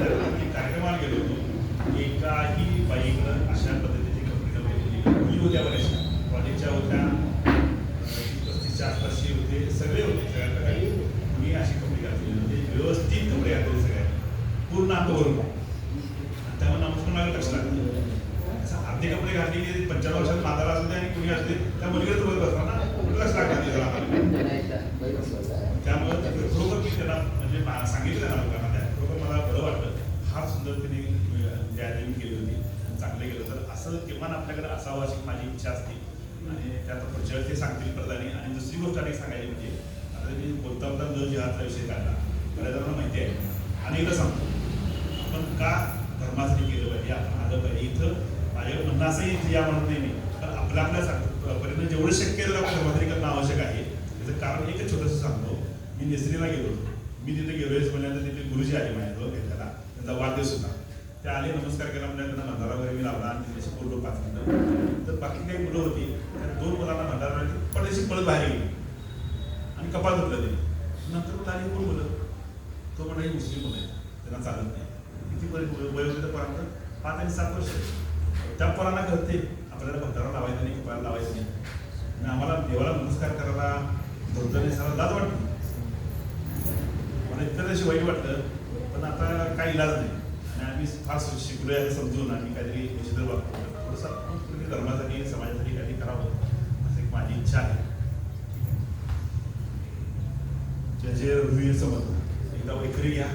कार्यक्रमाला गेलो होतो. एकाही बाईकडं अशा पद्धतीची कपडे नव्हते. मुली होत्या बऱ्याचशा, कॉलेजच्या होत्या, 35च्या आसपासचे होते, सगळे होते. सगळ्या प्रकारे मी अशी कपडे घातलेली होते, व्यवस्थित कपडे घातलेले सगळ्या, पूर्ण अंगावरून. त्यामुळे नमस्कार लक्ष लागतं. अर्धे कपडे घातलेले 95 वर्षात म्हातारा असू दे आणि कुणी असते त्या मुलीकडे बघत बसणार ना, लक्ष लागतं. त्यामुळे खरोखर मी त्यांना म्हणजे सांगितलं ना लोकांना, त्या खरोखर मला बरं वाटलं. फार सुंदर तिने गॅदरिंग केली होती, चांगलं केलं. तर असं किमान आपल्याकडे असावं अशी माझी इच्छा असते. आणि त्यात पुढच्या वेळेस ते सांगतील प्रधानी. आणि दुसरी गोष्ट आणि सांगायची म्हणजे, आता मी बोलता बोलता न जिहादचा विषय काढला, बऱ्याच जणांना माहिती आहे. आणि एकदा सांगतो, आपण का धर्मासाठी केलं पाहिजे, आपण आलं पाहिजे. इथं माझ्याकडे म्हणणं असंही या म्हणत नाही मी, तर आपल्या पर्यंत जेवढं शक्य आहे आपल्या धर्मासाठी करणं आवश्यक आहे. त्याचं कारण एकच छोटंसं सांगतो. मी नेसरीला गेलो होतो. मी तिथे गेलो म्हणल्यानंतर तिथे गुरुजी आले माझ्याजवळ भेटायला. त्यांचा वाढदिवस होता. ते आले, नमस्कार केला, म्हणजे त्यांना भंडारा वगैरे मी लावला आणि त्याची फोटो 5 मिनिटं. तर बाकी काही मुलं होती, त्या 2 मुलांना भंडारा पडायची पळत बाहेर गेली आणि कपाळ धुतलं ते. नंतर मला आली कोण बोलत, तो म्हणा ही मुस्लिम मुलं आहे, त्यांना चालत नाही. किती वय होते त्या पोरांचं? 5 आणि 7 वर्ष. त्या पोरांना कळते आपल्याला भंडारा लावायचं नाही, कपाळाला लावायचं नाही. आणि आम्हाला देवाला नमस्कार करायला धोतर नेसायला लाज वाटते. मला इतकं तशी वाईट वाटलं, पण आता काही इलाज नाही. आणि आम्ही फार शिकलोय असं समजून आम्ही काहीतरी निश्चित वागतो. थोडंसं धर्मासाठी, समाजासाठी काहीतरी करावं असं एक माझी इच्छा आहे. जय जय रघुवीर समर्थ. एकदा वैखरी घ्या.